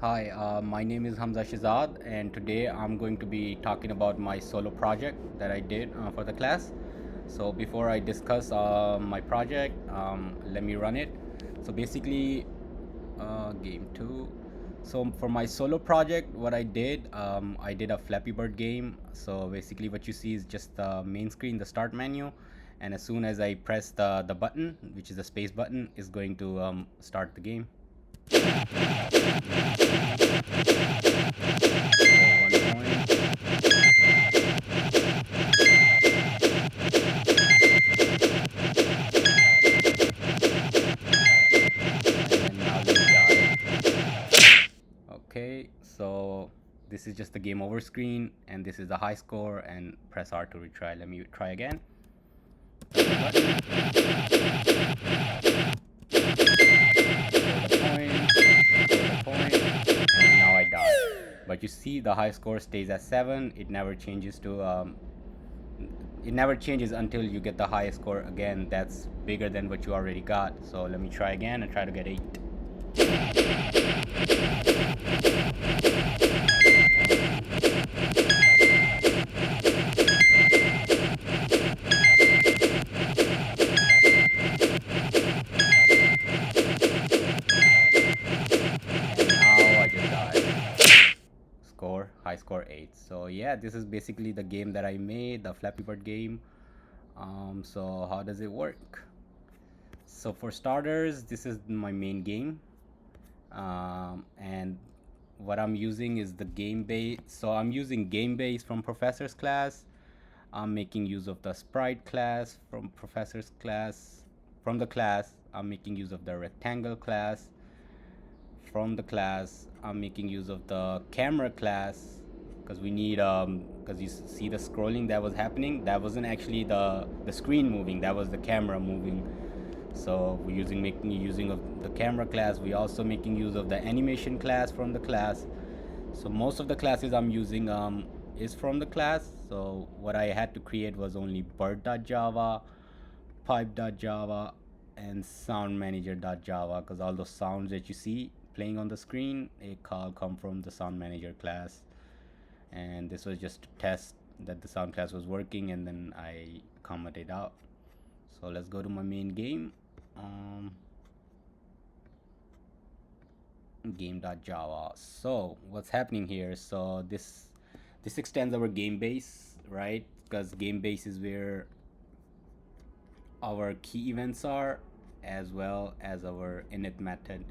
Hi, my name is Hamza Shazad, and today I'm going to be talking about my solo project that I did for the class. So, before I discuss my project, let me run it. So, basically, game two. So, for my solo project, what I did a Flappy Bird game. So, basically, what you see is just the main screen, the start menu, and as soon as I press the button, which is the space button, is going to start the game. Okay, so this is just the game over screen, and this is the high score, and press R to retry. Let me try again. And now I die. But you see, the high score stays at 7. It never changes to it never changes until you get the highest score again that's bigger than what you already got. So let me try again and try to get 8. Now I just died. Score, high score 8. So yeah, this is basically the game that I made, the Flappy Bird game. So how does it work? So for starters, this is my main game. And what I'm using is the game base. So I'm using game base from professor's class. I'm making use of the sprite class from professor's class. From the class, I'm making use of the rectangle class. From the class, I'm making use of the camera class because we need because you see the scrolling that was happening. That wasn't actually the screen moving. That was the camera moving. So we're making using of the camera class. We're also making use of the animation class from the class. So most of the classes I'm using is from the class. So what I had to create was only bird.java, pipe.java, and soundmanager.java, because all those sounds that you see playing on the screen, it come from the sound manager class. And this was just to test that the sound class was working, and then I commented out. So let's go to my main game. Game.java. So what's happening here? So this extends our game base, right? Because game base is where our key events are, as well as our init method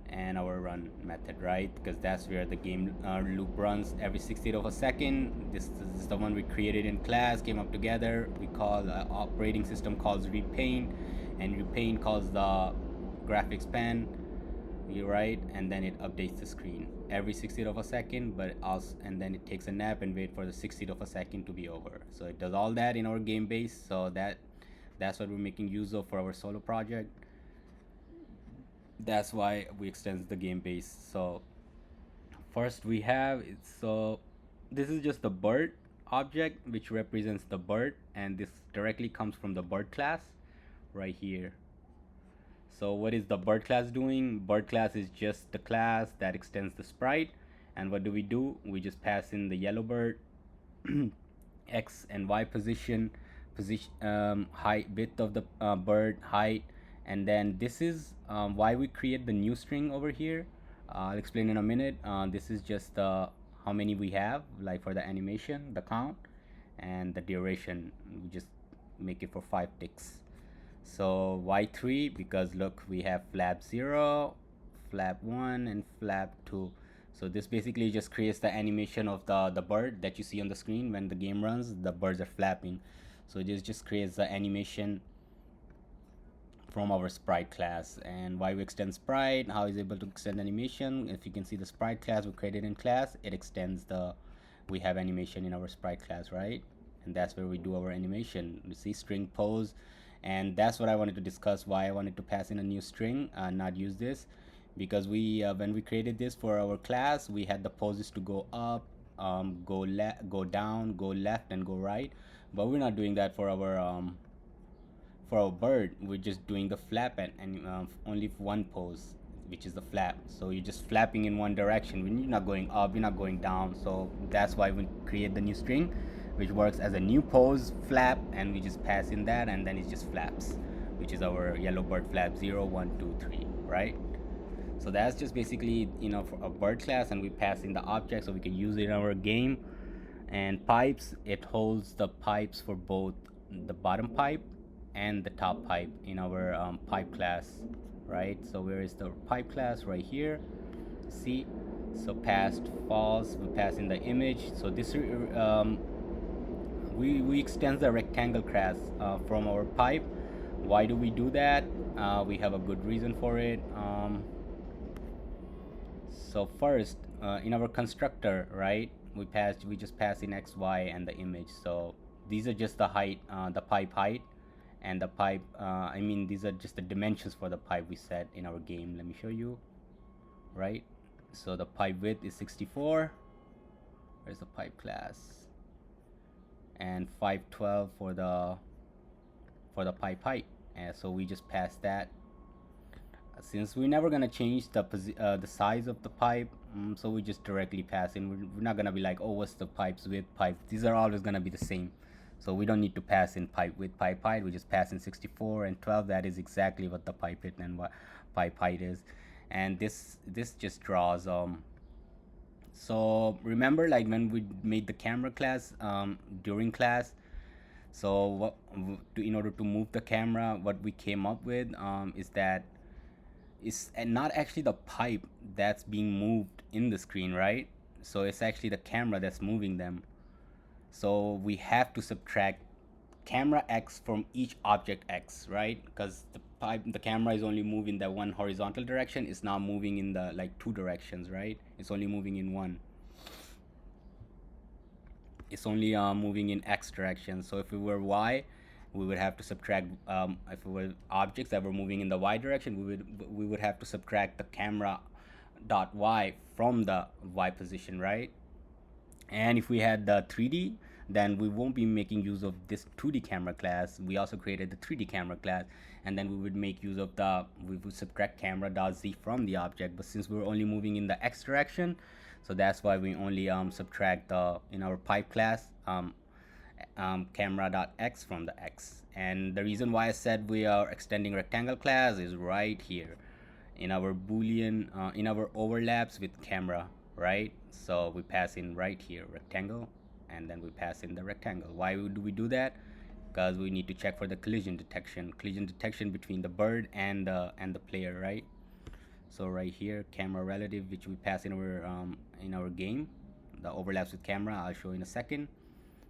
and our run method, right? Because that's where the game loop runs every 60th of a second. This is the one we created in class, came up together. We call operating system calls repaint, and repaint calls the graphics pen. You right, and then it updates the screen every 60th of a second, but also, and then it takes a nap and wait for the 60th of a second to be over. So it does all that in our game base. So that's what we're making use of for our solo project. That's why we extend the game base. So first we have so this is just the bird object, which represents the bird, and this directly comes from the bird class right here. So what is the bird class doing? Bird class is just the class that extends the sprite. And what do? We just pass in the yellow bird, x and y position, height, width of the bird, height, and then this is why we create the new string over here. I'll explain in a minute. This is just how many we have, like for the animation, the count, and the duration. We just make it for 5 ticks. So y3, because look, we have flap 0, flap 1, and flap 2. So this basically just creates the animation of the bird that you see on the screen. When the game runs, the birds are flapping. So this just creates the animation from our sprite class. And why we extend sprite, how is able to extend animation. If you can see the sprite class we created in class, it extends we have animation in our sprite class, right? And that's where we do our animation. You see string pose, and that's what I wanted to discuss, why I wanted to pass in a new string, not use this, because we when we created this for our class, we had the poses to go up, go down, go left, and go right. But we're not doing that for our bird. We're just doing the flap and only one pose. which is the flap. So you're just flapping in one direction. When you're not going up, you're not going down. So that's why we create the new string, which works as a new pose flap, and we just pass in that, and then it just flaps, which is our yellow bird flap 0, 1, 2, 3, right? So that's just basically, for a bird class, and we pass in the object so we can use it in our game. And pipes, it holds the pipes for both the bottom pipe and the top pipe in our pipe class, right? So where is the pipe class? Right here. See, so past, false, we pass in the image. So this we extend the rectangle class from our pipe. Why do we do that? We have a good reason for it. So first, in our constructor, right, we just pass in x, y, and the image. So these are just the height, the pipe height, and the pipe. These are just the dimensions for the pipe we set in our game. Let me show you. Right. So the pipe width is 64. Where's the pipe class? And 512 for the pipe height. And so we just pass that. Since we're never gonna change the size of the pipe, so we just directly pass in. We're not gonna be like, oh, what's the pipe's width, pipe? These are always gonna be the same. So we don't need to pass in pipe width, pipe height. We just pass in 64 and 12. That is exactly what the pipe width and what pipe height is. And this just draws. So remember, like when we made the camera class during class. So in order to move the camera, what we came up with is that it's not actually the pipe that's being moved in the screen, right? So it's actually the camera that's moving them. So we have to subtract camera x from each object x, right? Because the camera is only moving that one horizontal direction. It's not moving in the like two directions, right? It's only moving in one. It's only moving in x direction. So if it were y, we would have to subtract, if it were objects that were moving in the y direction, we would have to subtract the camera dot y from the y position, right? And if we had the 3D, then we won't be making use of this 2D camera class. We also created the 3D camera class, and then we would make use of we would subtract camera dot z from the object. But since we're only moving in the x direction, so that's why we only subtract in our pipe class camera.x from the x. And the reason why I said we are extending rectangle class is right here in our boolean, in our overlaps with camera, right? So we pass in right here rectangle, and then we pass in the rectangle. Why do we do that? Because we need to check for the collision detection between the bird and the player, right? So right here, camera relative, which we pass in our game, the overlaps with camera, I'll show in a second.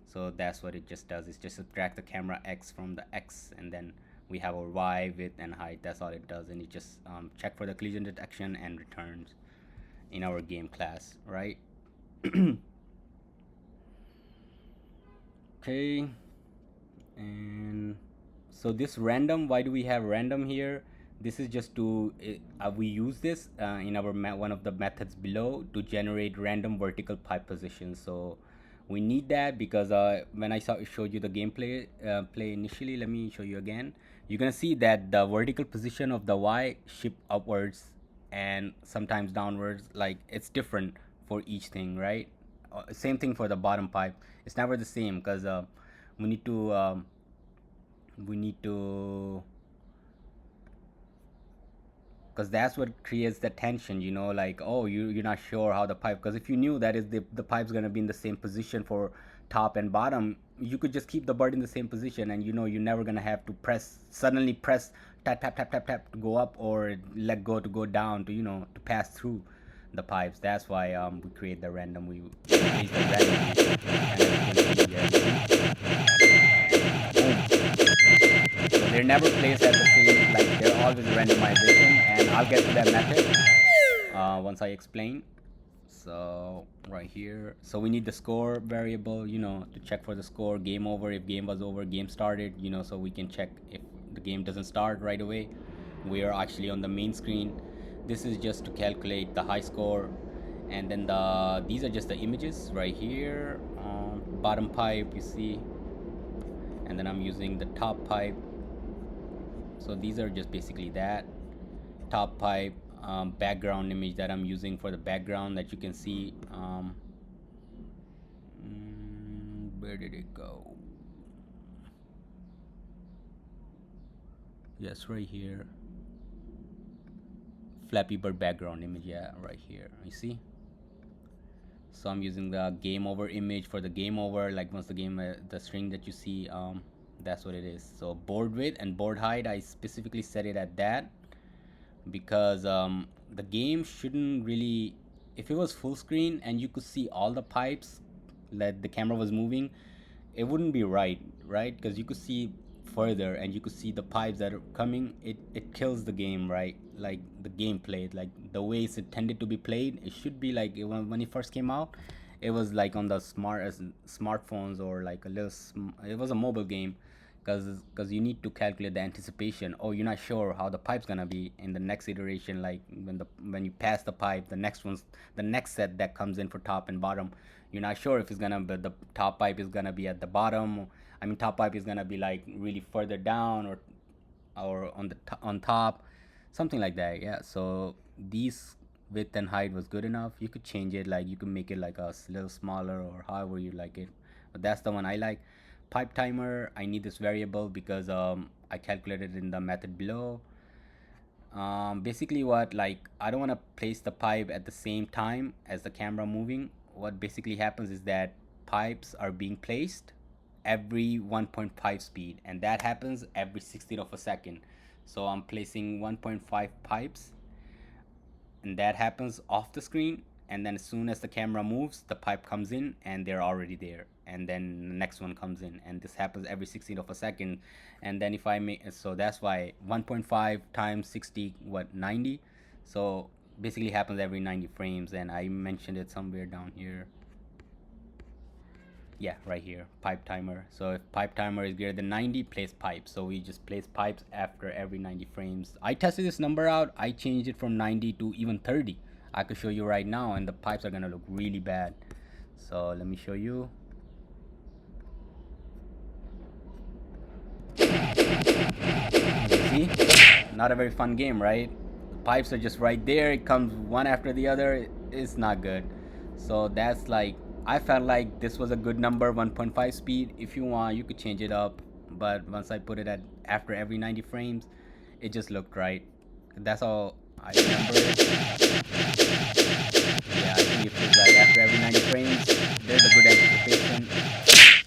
So that's what it just does. It's just subtract the camera x from the x, and then we have our y, width, and height. That's all it does, and it just check for the collision detection and returns in our game class, right? Okay, and so this random, why do we have random here? This is just to we use this in our one of the methods below to generate random vertical pipe positions. So we need that because when I showed you the gameplay play initially, let me show you again. You're gonna see that the vertical position of the y shift upwards and sometimes downwards. Like it's different for each thing, right? Same thing for the bottom pipe. It's never the same because we need to because that's what creates the tension, like, oh, you're not sure how the pipe, because if you knew that is the pipe's going to be in the same position for top and bottom, you could just keep the bird in the same position, and you're never going to have to suddenly press tap tap tap tap tap to go up or let go to go down to pass through the pipes. That's why we create the random, we create the random, so they're never placed at the same, like they're always randomization, and I'll get to that method once I explain. So right here, so we need the score variable, to check for the score, game over, if game was over, game started, so we can check if the game doesn't start right away. We are actually on the main screen. This is just to calculate the high score, and then these are just the images right here. Bottom pipe, you see, and then I'm using the top pipe. So these are just basically that top pipe, background image that I'm using for the background that you can see. Where did it go? Yes, right here. Flappy Bird background image, yeah, right here. You see? So I'm using the game over image for the game over. Like once the game, the string that you see, that's what it is. So board width and board height, I specifically set it at that because the game shouldn't really, if it was full screen and you could see all the pipes that the camera was moving, it wouldn't be right, because you could see further and you could see the pipes that are coming. It kills the game, right? Like the gameplay, like the way it's intended to be played, it should be like when it first came out, it was like on the smartphones, or like it was a mobile game, because you need to calculate the anticipation. Oh, you're not sure how the pipe's gonna be in the next iteration, like when you pass the pipe, the next set that comes in for top and bottom, you're not sure if it's gonna be the top pipe is gonna be at the bottom. I mean, top pipe is gonna be like really further down, or on top, something like that. Yeah, so these width and height was good enough. You could change it, like you could make it like a little smaller or however you like it, but that's the one I like. Pipe timer, I need this variable because I calculated in the method below. Basically what, like, I don't want to place the pipe at the same time as the camera moving. What basically happens is that pipes are being placed every 1.5 speed, and that happens every 16th of a second. So I'm placing 1.5 pipes, and that happens off the screen, and then as soon as the camera moves, the pipe comes in and they're already there, and then the next one comes in, and this happens every 16th of a second. And then if I make, so that's why 1.5 times 60, what, 90. So basically happens every 90 frames, and I mentioned it somewhere down here. Yeah, right here, pipe timer. So if pipe timer is greater than 90, place pipes. So we just place pipes after every 90 frames. I tested this number out. I changed it from 90 to even 30. I could show you right now, and the pipes are gonna look really bad. So let me show you. See, not a very fun game, right? The pipes are just right there. It comes one after the other. It's not good. So that's like, I felt like this was a good number, 1.5 speed. If you want, you could change it up, but once I put it at after every 90 frames, it just looked right. That's all I remember it. Yeah, I think if it's like after every 90 frames, there's a good anticipation.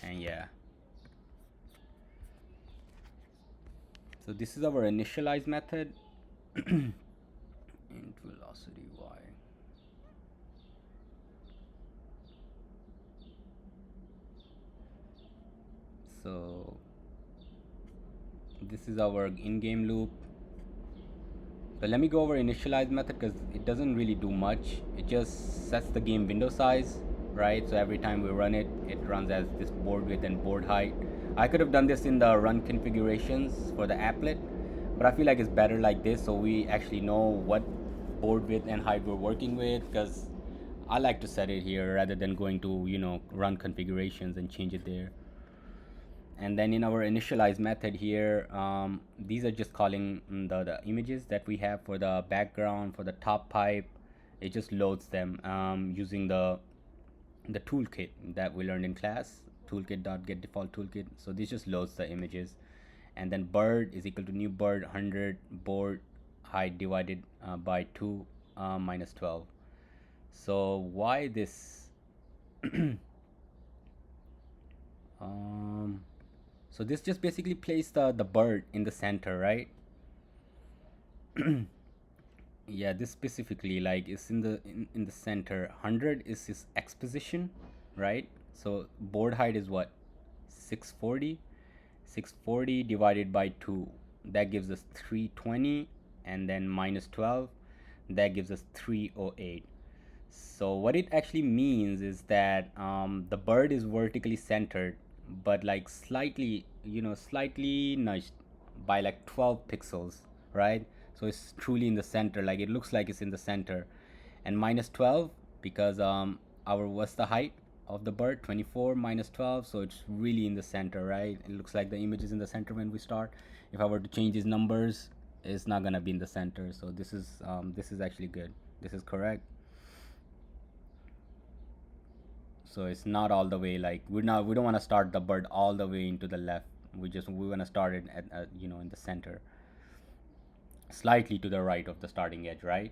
And yeah, so this is our initialize method. Int velocity y. So this is our in-game loop. So let me go over initialize method because it doesn't really do much. It just sets the game window size, right? So every time we run it, it runs as this board width and board height. I could have done this in the run configurations for the applet, but I feel like it's better like this, so we actually know what board width and height we're working with, because I like to set it here rather than going to, run configurations and change it there. And then in our initialize method here, these are just calling the images that we have for the background, for the top pipe. It just loads them using the toolkit that we learned in class, toolkit.getDefaultToolkit. So this just loads the images. And then bird is equal to new bird 100 board height divided by 2 minus 12. So why this? So this just basically places the bird in the center, right? Yeah, this specifically, like, is in the center. 100 is his x position, right? So board height is what, 640. 640 divided by 2, that gives us 320, and then minus 12, that gives us 308. So what it actually means is that the bird is vertically centered, but like slightly nudged by like 12 pixels, right? So it's truly in the center, like it looks like it's in the center. And minus 12 because our what's the height of the bird, 24 minus 12, so it's really in the center, right? It looks like the image is in the center when we start. If I were to change these numbers, It's not gonna be in the center. So this is actually good. This is correct. So it's not all the way, like we don't want to start the bird all the way into the left. We want to start it at in the center, slightly to the right of the starting edge, right?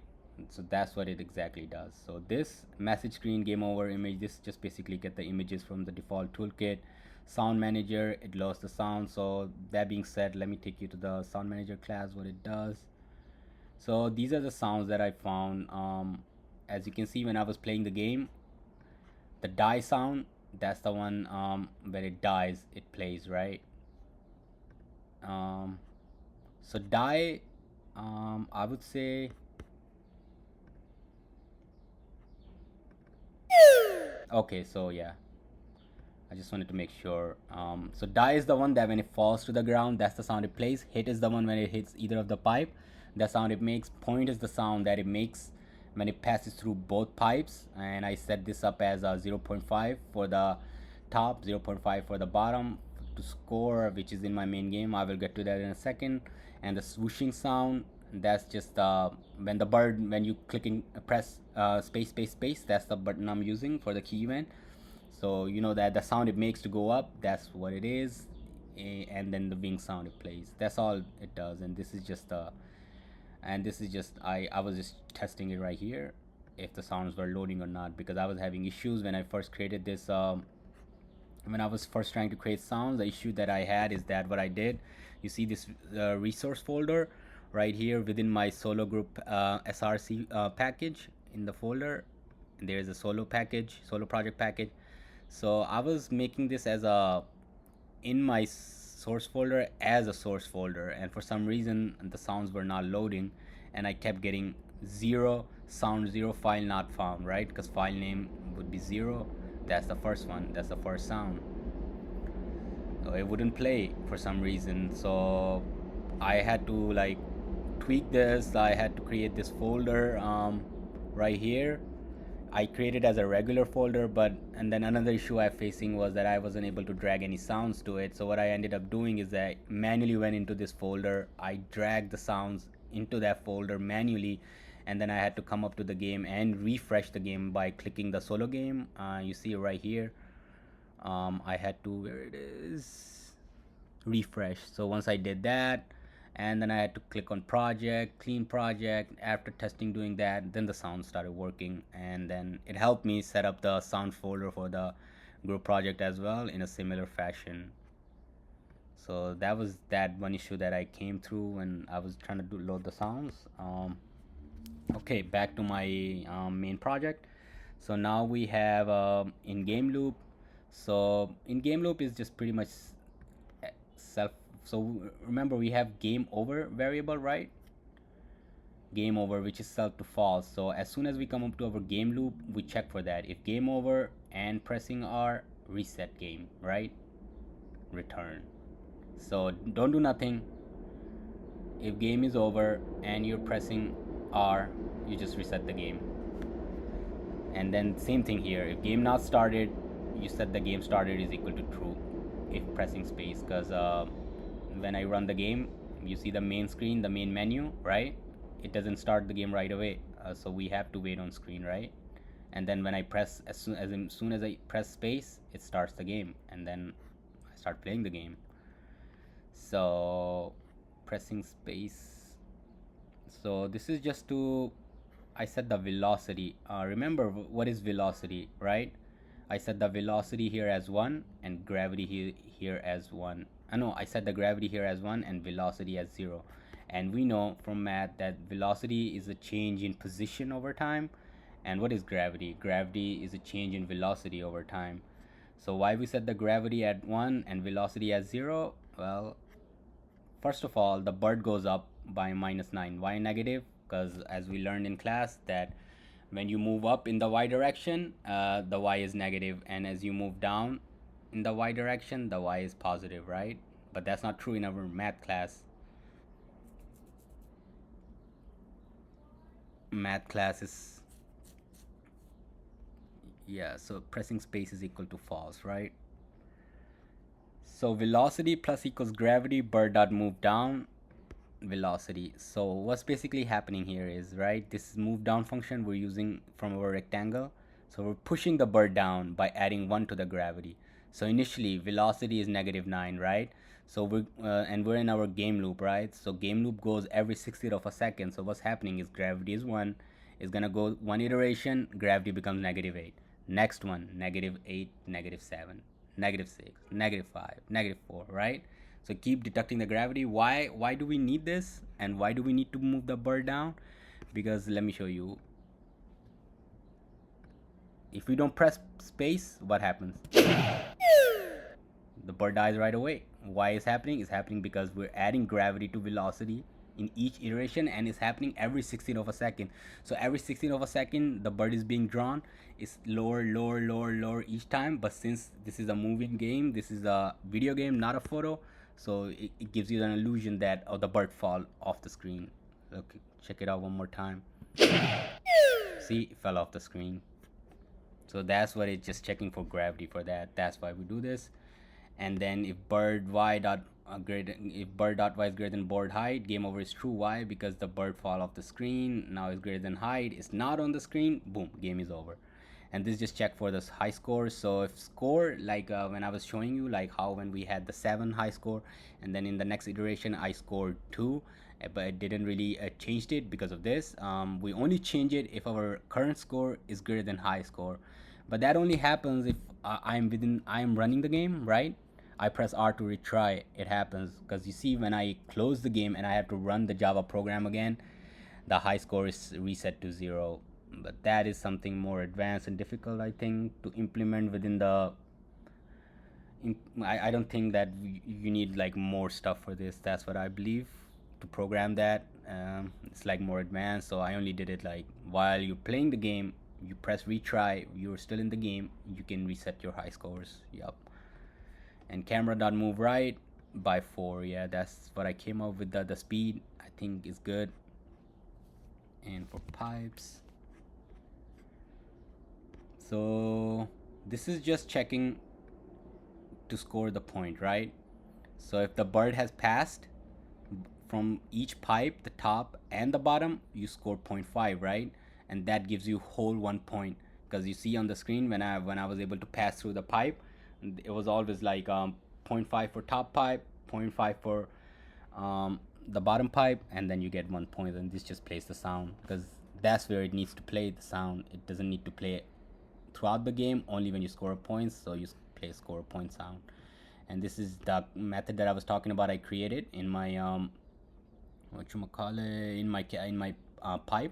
So that's what it exactly does. So this message screen, game over image, this just basically get the images from the default toolkit. Sound manager, it loads the sound. So that being said, let me take you to the sound manager class, what it does. So these are the sounds that I found. As you can see, when I was playing the game, the die sound, that's the one when it dies, it plays, right? um, so die, I would say, okay, so yeah, I just wanted to make sure. So die is the one that when it falls to the ground, that's the sound it plays. Hit is the one when it hits either of the pipe, the sound it makes. Point is the sound that it makes when it passes through both pipes. And I set this up as a 0.5 for the top, 0.5 for the bottom to score, which is in my main game. I will get to that in a second. And the swooshing sound, that's just when the bird, when you clicking press space space space, that's the button I'm using for the key event. So you know that the sound it makes to go up, that's what it is. And then the wing sound it plays, that's all it does. And this is just I was just testing it right here if the sounds were loading or not, because I was having issues when I first created this. When I was first trying to create sounds, the issue that I had is that what I did, you see this resource folder right here within my solo group src package. In the folder there is a solo package, solo project package. So I was making this as a in my source folder as a source folder, and for some reason the sounds were not loading, and I kept getting zero sound, zero file not found, right? Because file name would be zero. That's the first one, that's the first sound. So it wouldn't play for some reason. So I had to like tweak this. I had to create this folder right here. I created as a regular folder, but and then another issue I'm facing was that I wasn't able to drag any sounds to it. So what I ended up doing is that I manually went into this folder. I dragged the sounds into that folder manually, and then I had to come up to the game and refresh the game by clicking the solo game. You see it right here. I had to, where it is, refresh. So once I did that, and then I had to click on project, clean project. After testing doing that, then the sound started working, and then it helped me set up the sound folder for the group project as well in a similar fashion. So that was that one issue that I came through when I was trying to load the sounds. Okay, back to my main project. So now we have in-game loop. So in-game loop is just pretty much self. So remember, we have game over variable, right? Game over, which is set to false. So as soon as we come up to our game loop, we check for that. If game over and pressing R, reset game, right? Return. So don't do nothing. If game is over and you're pressing R, you just reset the game. And then same thing here. If game not started, you set the game started is equal to true if pressing space, because when I run the game, you see the main screen, the main menu, right? It doesn't start the game right away, so we have to wait on screen, right? And then when I press, as soon as I press space, it starts the game, and then I start playing the game. So pressing space. So this is just to, I set the velocity. Remember what is velocity, right? I set the velocity here as 1 and gravity here as 1. No, I set the gravity here as 1 and velocity as 0. And we know from math that velocity is a change in position over time. And what is gravity? Gravity is a change in velocity over time. So why we set the gravity at 1 and velocity as 0? Well, first of all, the bird goes up by -9. Why negative? Because as we learned in class that when you move up in the y direction, the y is negative, and as you move down in the y direction, the y is positive, right? But that's not true in our math class. Math class is, yeah, so pressing space is equal to false, right? So velocity plus equals gravity, bird dot move down. velocity. So what's basically happening here is, right, this move down function we're using from our rectangle. So we're pushing the bird down by adding 1 to the gravity. So initially velocity is -9, right? So we're in our game loop, right? So game loop goes every 60th of a second. So what's happening is gravity is 1, is gonna go one iteration, gravity becomes -8. Next one, -8, -7, -6, -5, -4, right? So keep deducting the gravity. Why do we need this, and why do we need to move the bird down? Because let me show you. If we don't press space, what happens? The bird dies right away. Why is happening? It's happening because we're adding gravity to velocity in each iteration, and it's happening every 16th of a second. So every 16th of a second the bird is being drawn. It's lower, lower, lower, lower each time. But since this is a moving game, this is a video game, not a photo, so it gives you an illusion that, oh, the bird fall off the screen. Look, check it out one more time. See, it fell off the screen. So that's what it's just checking for gravity for that. That's why we do this. And then if bird y dot greater, if bird dot y is greater than bird height, game over is true. Why? Because the bird fall off the screen. Now it's greater than height. It's not on the screen. Boom, game is over. And this just check for this high score. So if score, like when I was showing you, like how when we had the 7 high score, and then in the next iteration I scored 2, but it didn't really changed it because of this. We only change it if our current score is greater than high score, but that only happens if I'm running the game, right? I press R to retry, it happens, because you see when I close the game and I have to run the Java program again, the high score is reset to 0. But that is something more advanced and difficult, I think, to implement within the I don't think that you need like more stuff for this. That's what I believe, to program that. It's like more advanced, so I only did it like while you're playing the game. You press retry, you're still in the game, you can reset your high scores. Yup. And camera dot move right by 4. Yeah, that's what I came up with. The speed I think is good. And for pipes, so this is just checking to score the point, right? So if the bird has passed from each pipe, the top and the bottom, you score 0.5, right? And that gives you whole 1 point, because you see on the screen when I was able to pass through the pipe, it was always like 0.5 for top pipe, 0.5 for the bottom pipe, and then you get 1 point. And this just plays the sound, because that's where it needs to play the sound. It doesn't need to play throughout the game, only when you score points. So you play score point sound. And this is the method that I was talking about. I created in my in my pipe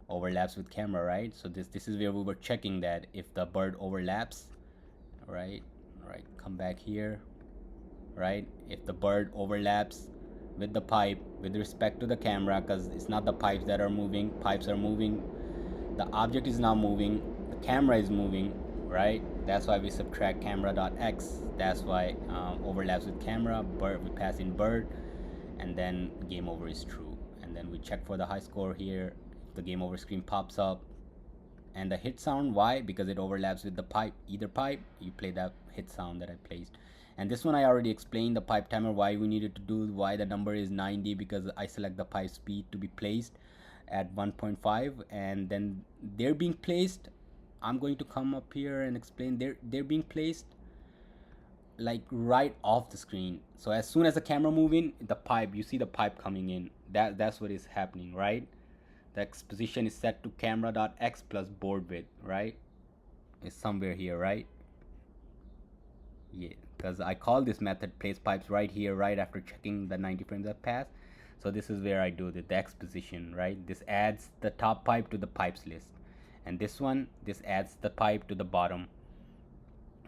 overlaps with camera, right? So this is where we were checking that if the bird overlaps, right? Come back here, right? If the bird overlaps with the pipe with respect to the camera, because it's not the pipes that are moving, pipes are moving, the object is not moving, the camera is moving, right? That's why we subtract camera.x. That's why overlaps with camera, bird, we pass in bird, and then game over is true. And then we check for the high score here. The game over screen pops up, and the hit sound, why? Because it overlaps with the pipe. Either pipe, you play that hit sound that I placed. And this one I already explained, the pipe timer, why we needed to do, why the number is 90, because I select the pipe speed to be placed at 1.5, and then they're being placed. I'm going to come up here and explain. They're being placed like right off the screen. So as soon as the camera moving, the pipe, you see the pipe coming in. That's what is happening, right? The X position is set to camera.x plus board width, right? It's somewhere here, right? Yeah, because I call this method place pipes right here, right after checking the 90 frames have passed. So this is where I do the X position, right? This adds the top pipe to the pipes list, and this one, this adds the pipe to the bottom.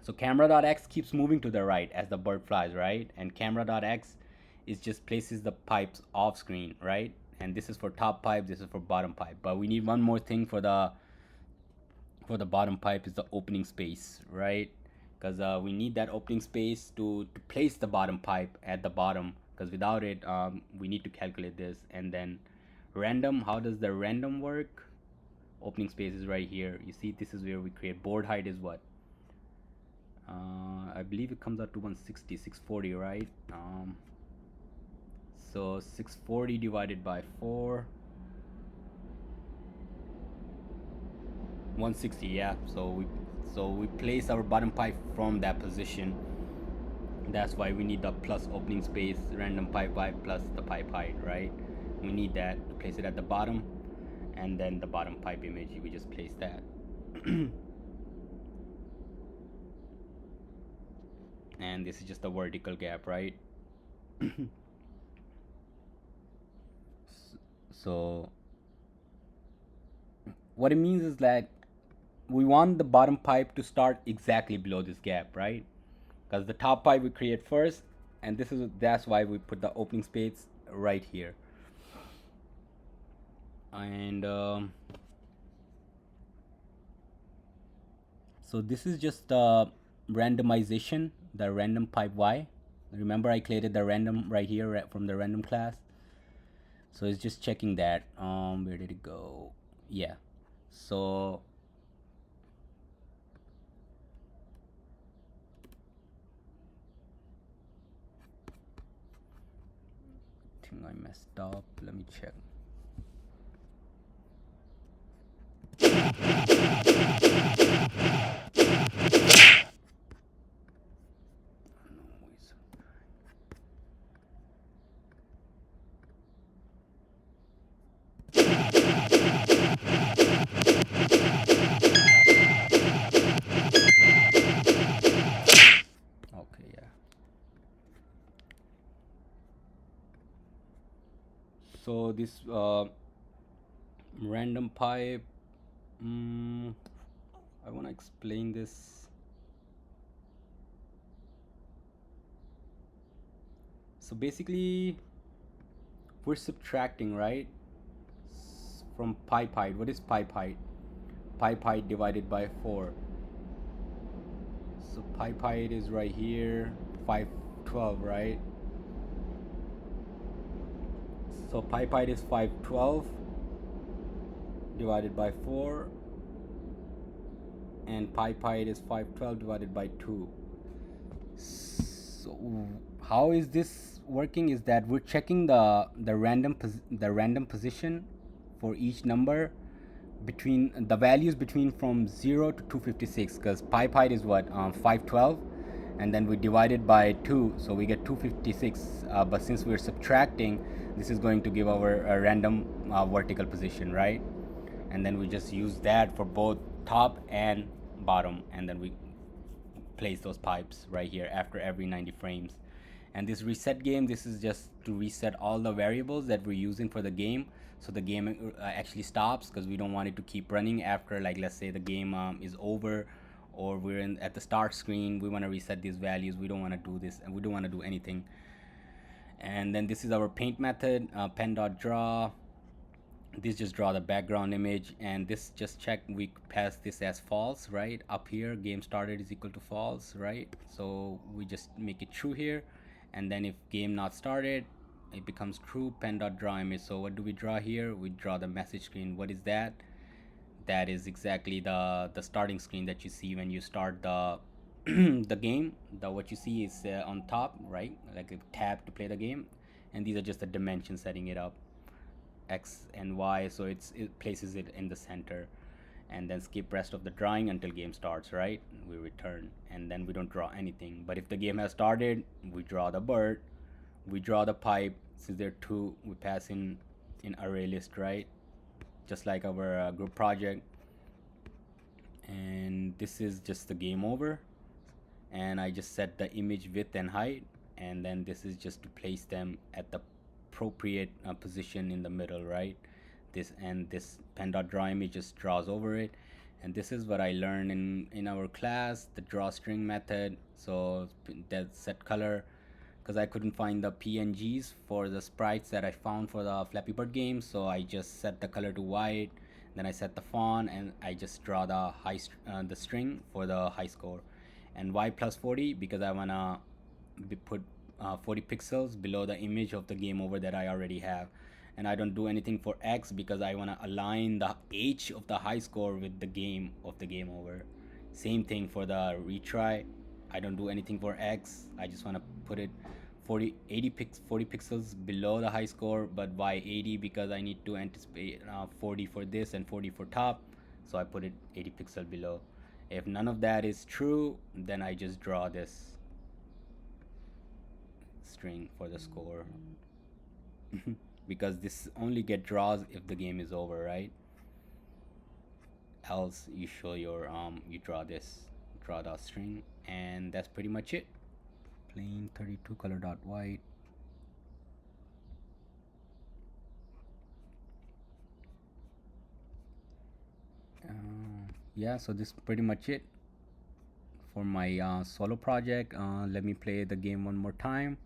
So camera.x keeps moving to the right as the bird flies, right? And camera.x is just places the pipes off screen, right? And this is for top pipe, this is for bottom pipe. But we need one more thing for the bottom pipe, is the opening space, right? Because we need that opening space to place the bottom pipe at the bottom, because without it we need to calculate this. And then random, how does the random work? Opening space is right here. You see, this is where we create. Board height is what, I believe it comes out to 160, 640, right? So 640 divided by 4, 160. Yeah. So we place our bottom pipe from that position. That's why we need the plus opening space, random pipe height plus the pipe height, right? We need that to place it at the bottom, and then the bottom pipe image, we just place that. And this is just a vertical gap, right? So what it means is that we want the bottom pipe to start exactly below this gap, right? Because the top pipe we create first, and that's why we put the opening space right here. And so this is just randomization, the random pipe y. Remember I created the random right here from the random class. So it's just checking that. Where did it go? Yeah. So I think I messed up. Let me check. Okay, yeah. So this random pipe, I want to explain this. So basically we're subtracting, right, from pipe height. What is pipe height? Pipe height divided by 4. So pipe height is right here, 512, right? So pipe height is 512 divided by 4, and pipe height is 512 divided by 2. So how is this working is that we're checking the random position for each number between the values between from 0 to 256, because pipe height is what, 512, and then we divide it by 2, so we get 256. But since we're subtracting, this is going to give our random vertical position, right? And then we just use that for both top and bottom, and then we place those pipes right here after every 90 frames. And this reset game, this is just to reset all the variables that we're using for the game, so the game actually stops, because we don't want it to keep running after, like, let's say the game is over, or we're at the start screen. We want to reset these values. We don't want to do this, and we don't want to do anything. And then this is our paint method, pen.draw. This just draw the background image, and this just check we pass this as false, right? Up here, game started is equal to false, right? So we just make it true here, and then if game not started, it becomes true. Pen.draw image. So what do we draw here? We draw the message screen. What is that? That is exactly the starting screen that you see when you start the the game. The what you see is on top, right? Like a tab to play the game, and these are just the dimensions setting it up, X and Y, so it places it in the center. And then skip rest of the drawing until game starts, right? We return, and then we don't draw anything. But if the game has started, we draw the bird, we draw the pipe. Since there are two, we pass in array list, right? Just like our group project. And this is just the game over, and I just set the image width and height, and then this is just to place them at the appropriate position in the middle, right? This pen.draw image just draws over it. And this is what I learned in our class, the drawstring method. So that set color, because I couldn't find the PNGs for the sprites that I found for the Flappy Bird game, so I just set the color to white. Then I set the font, and I just draw the string for the high score. And y plus 40, because I wanna put 40 pixels below the image of the game over that I already have. And I don't do anything for X, because I want to align the H of the high score with the game of the game over. Same thing for the retry. I don't do anything for X. I just want to put it 40 pixels below the high score. But why 80? Because I need to anticipate 40 for this and 40 for top, so I put it 80 pixel below. If none of that is true, then I just draw this string for the score. Because this only get draws if the game is over, right? Else you show your you draw that string, and that's pretty much it. Plain 32 color dot white. Yeah, so this is pretty much it for my solo project. Let me play the game one more time.